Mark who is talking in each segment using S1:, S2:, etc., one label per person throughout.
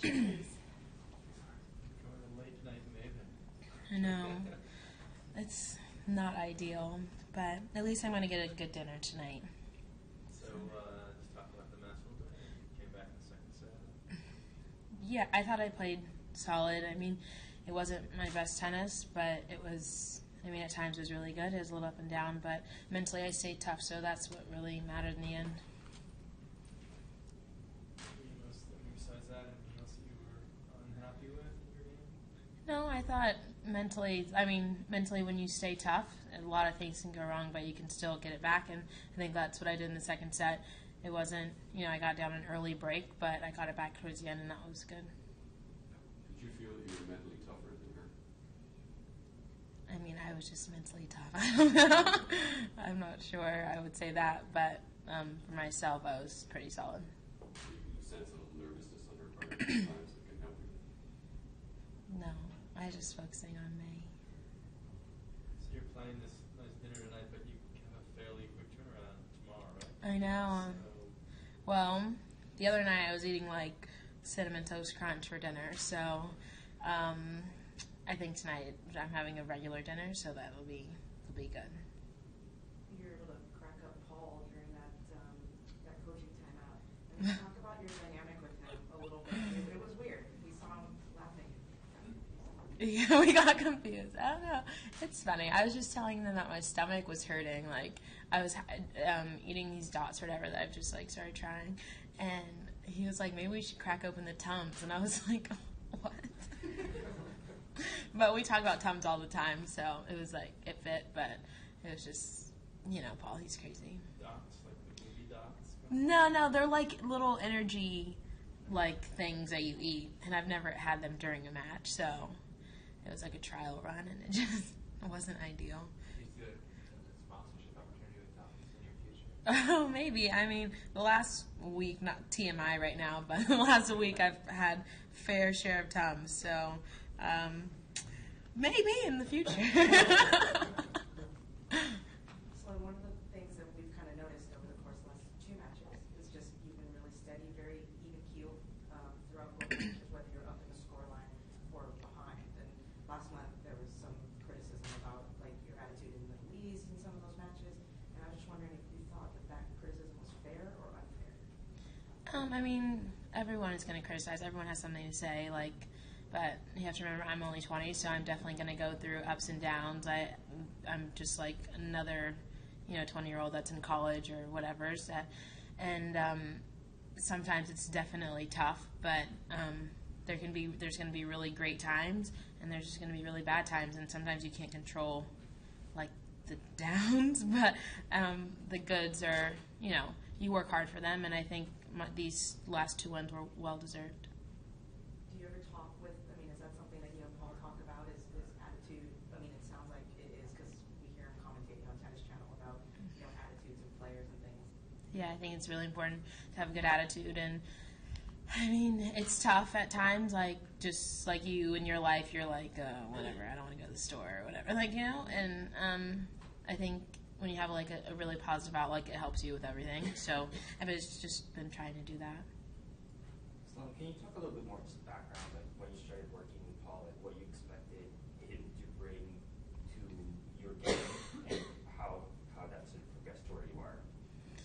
S1: late night maven.
S2: I know. It's not ideal, but at least I'm going to get a good dinner tonight.
S1: So, just talk about the match a little bit. You came back in the second set.
S2: Yeah, I thought I played solid. I mean, it wasn't my best tennis, but it was, I mean, at times it was really good. It was a little up and down, but mentally I stayed tough, so that's what really mattered in the end.
S1: Besides that, anything else that you were unhappy with in your game?
S2: No, I thought mentally when you stay tough, a lot of things can go wrong, but you can still get it back, and I think that's what I did in the second set. It wasn't, I got down an early break, but I got it back towards the end, and that was good.
S3: Did you feel that you were mentally tougher than her?
S2: I mean, I was just mentally tough. I don't know. I'm not sure I would say that, but for myself, I was pretty solid.
S3: You sense a little nervousness on her part at times that can help you?
S2: No, I was just focusing on me.
S1: So you're playing this nice dinner tonight, but you have a fairly quick turnaround tomorrow, right?
S2: I know. Well, the other night I was eating like Cinnamon Toast Crunch for dinner, so I think tonight I'm having a regular dinner, so that'll be good.
S4: You were able to crack up Paul during that coaching timeout. And talk about your dynamic with him a little bit. It was weird. We saw him laughing.
S2: Yeah, we got confused. I don't know. It's funny. I was just telling them that my stomach was hurting. Like, I was eating these dots or whatever that I've just, like, started trying. And he was like, maybe we should crack open the Tums. And I was like, what? But we talk about Tums all the time, so it was like, it fit. But it was just, Paul, he's crazy.
S1: Dots, like the movie dots?
S2: No, they're like little energy, like, things that you eat. And I've never had them during a match, so it was like a trial run, and it wasn't ideal.
S5: Do you see a sponsorship opportunity with Tums in your future?
S2: Oh, maybe. I mean, the last week, not TMI right now, but the last week I've had fair share of Tums, so maybe in the future.
S4: So one of the things that we've kind of noticed over the course of the last two matches is just you've been really steady, very even keel throughout both matches, whether you're up in the scoreline or behind. And last month there was some criticism about like your attitude in the Middle East in some of those matches, and I was just wondering if you thought that criticism was fair or unfair.
S2: I mean, everyone is going to criticize. Everyone has something to say, but you have to remember I'm only 20, so I'm definitely going to go through ups and downs. I'm just like another, 20-year-old that's in college or whatever. And sometimes it's definitely tough, but there's going to be really great times, and there's just going to be really bad times, and sometimes you can't control like the downs, but the goods are, you work hard for them, and I think these last two ones were well deserved.
S4: Do you ever talk with, is that something that you and Paul talk about, is attitude? It sounds like it is because we hear him commentating on Tennis Channel about, attitudes of players and things.
S2: Yeah, I think it's really important to have a good attitude, and it's tough at times, like, just like you in your life, you're like, whatever, I don't want to go to the store or whatever, and I think when you have like a really positive outlook, it helps you with everything, so I've just been trying to do that.
S5: Sloane, can you talk a little bit more just background, like when you started working with Paul, like what you expected him to bring to your game and how that sort of progressed to where you are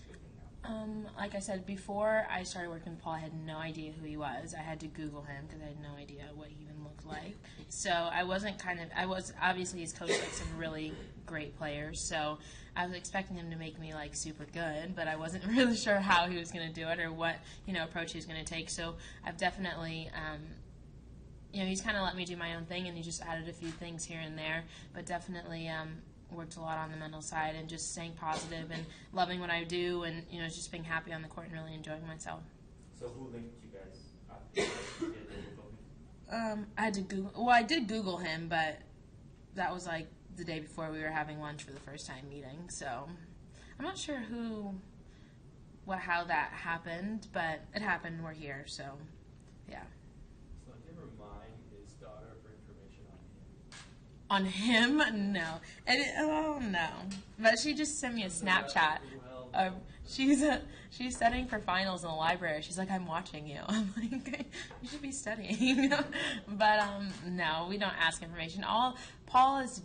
S5: with him now?
S2: Like I said, before I started working with Paul, I had no idea who he was. I had to Google him because I had no idea what he even looked like. So I was obviously he's coached like some really great players, so I was expecting him to make me like super good, but I wasn't really sure how he was going to do it or what, approach he was going to take. So I've definitely, he's kind of let me do my own thing, and he just added a few things here and there, but definitely worked a lot on the mental side and just staying positive and loving what I do and, just being happy on the court and really enjoying myself.
S5: So who linked you guys up?
S2: I had to Google. Well, I did Google him, but that was like the day before we were having lunch for the first time meeting. So I'm not sure how that happened, but it happened. We're here, so yeah.
S1: So did you ever mine his daughter for information on him?
S2: On him? No. No. But she just sent me a Snapchat. She's studying for finals in the library. She's like, I'm watching you. I'm like, you should be studying. But no, we don't ask information. Paul is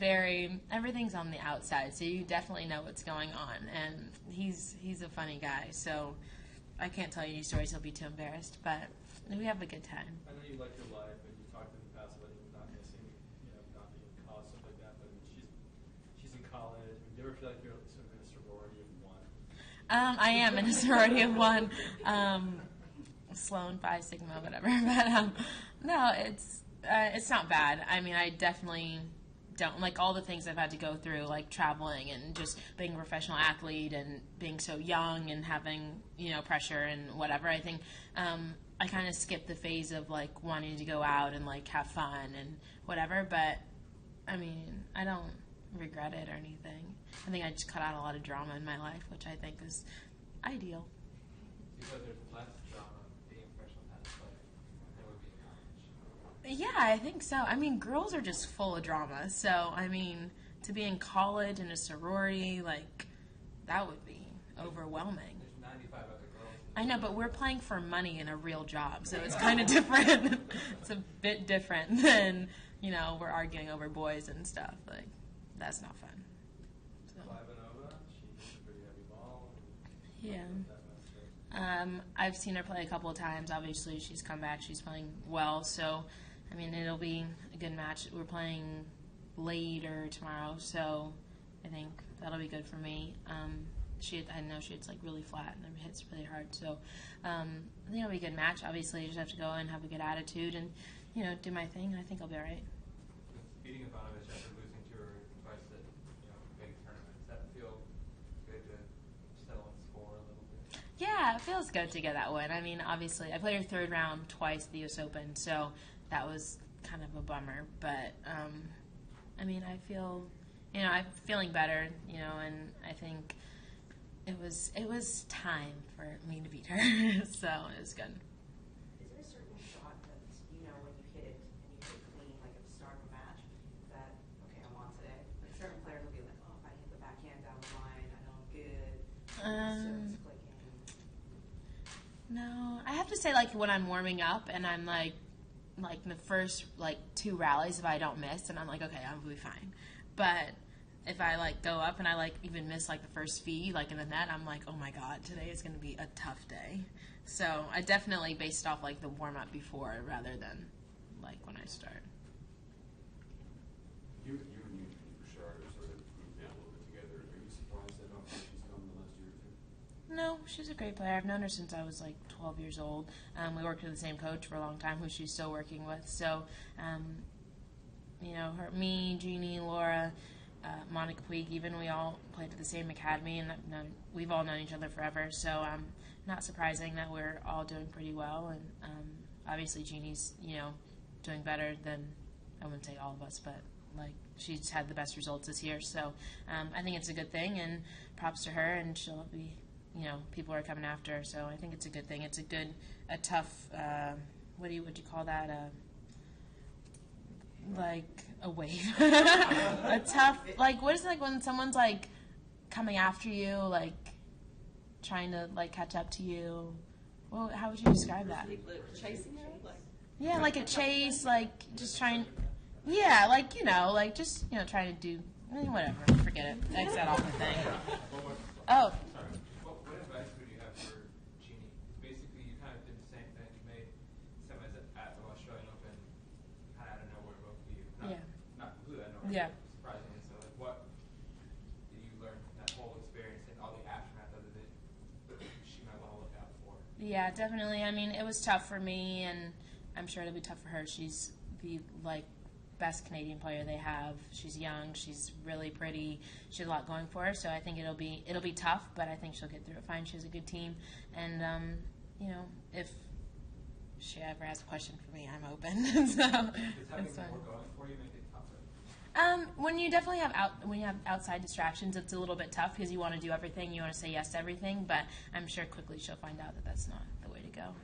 S2: everything's on the outside, so you definitely know what's going on, and he's a funny guy. So I can't tell you any stories. He'll be too embarrassed. But we have a good time.
S1: I know you like your life, and you talked in the past about you not missing, not being in college, stuff like that. But I mean, she's in college. I mean, do you ever feel like you're sort of in a sorority of one?
S2: I am in a sorority of one, Sloane, Phi Sigma, whatever. But no, it's not bad. I mean, I definitely don't like all the things I've had to go through, like traveling and just being a professional athlete and being so young and having pressure and whatever. I think I kind of skipped the phase of like wanting to go out and like have fun and whatever. But I mean, I don't regret it or anything. I think I just cut out a lot of drama in my life, which I think is ideal.
S6: You said there's less drama being a professional tennis player than would be in college.
S2: Yeah, I think so. I mean, girls are just full of drama. So, I mean, to be in college in a sorority, like, that would be overwhelming.
S6: There's 95 other girls.
S2: I know, but we're playing for money in a real job, so it's kind of different. It's a bit different than, we're arguing over boys and stuff. Like, that's not fun.
S1: Ivanova, she's a pretty heavy ball.
S2: Yeah. I've seen her play a couple of times. Obviously, she's come back. She's playing well. So, I mean, it'll be a good match. We're playing later tomorrow, so I think that'll be good for me. I know she hits like really flat and hits really hard. So, I think it'll be a good match. Obviously, I just have to go and have a good attitude and, do my thing, and I think I'll be all right.
S6: Beating Ivanovic after losing to her twice at big tournaments, does that feel good to settle and score a little bit?
S2: Yeah, it feels good to get that win. I mean, obviously, I played her third round twice at the US Open, so that was kind of a bummer. But, I mean, I feel, I'm feeling better, and I think it was time for me to beat her, so it was good.
S4: Is there a certain shot that, when you hit it and you hit it clean, like at the start of a match, that, okay, I'm on today? Like certain players will be like, oh, if I hit the backhand down the line, I know I'm good. Serve's clicking.
S2: No, I have to say, like, when I'm warming up and I'm like the first, two rallies, if I don't miss, and I'm like, okay, I'll be fine. But if I, go up and I, even miss, the first feed, in the net, I'm like, oh, my God, today is going to be a tough day. So I definitely based off, the warm-up before rather than, when I start.
S3: You and you, Bouchard, are sort of grouped down a little bit together. Are you surprised at how far she's come in the last year or two?
S2: No, she's a great player. I've known her since I was 12 years old. We worked with the same coach for a long time, who she's still working with. So, me, Jeannie, Laura, Monica Puig, even we all played at the same academy, and we've all known each other forever. So, not surprising that we're all doing pretty well. And obviously, Jeannie's doing better than, I wouldn't say all of us, but she's had the best results this year. So, I think it's a good thing, and props to her, and she'll be. People are coming after her, so I think it's a good thing. It's a tough, what do you call that? A wave. A tough, what is it when someone's coming after you, trying to catch up to you? Well, how would you describe that?
S7: Chasing her?
S2: Yeah, a chase, just trying. Yeah, just trying to do whatever. Forget it. X that off the thing. Oh.
S6: What advice would you have for Jeannie? Basically, you kind of did the same thing. You made semis at the Australian Open kind of out of nowhere, both of you. Not completely out of nowhere,
S2: Yeah.
S6: surprisingly. So, what did you learn from that whole experience and all the aftermath of it that she might want to look out for?
S2: Yeah, definitely. I mean, it was tough for me, and I'm sure it'll be tough for her. She's the best Canadian player they have. She's young. She's really pretty. She has a lot going for her. So I think it'll be tough, but I think she'll get through it fine. She has a good team, and if she ever has a question for me, I'm open. So
S6: Does having
S2: it's fine.
S6: more going for you make it tougher?
S2: When you definitely have outside distractions, it's a little bit tough because you want to do everything. You want to say yes to everything, but I'm sure quickly she'll find out that that's not the way to go.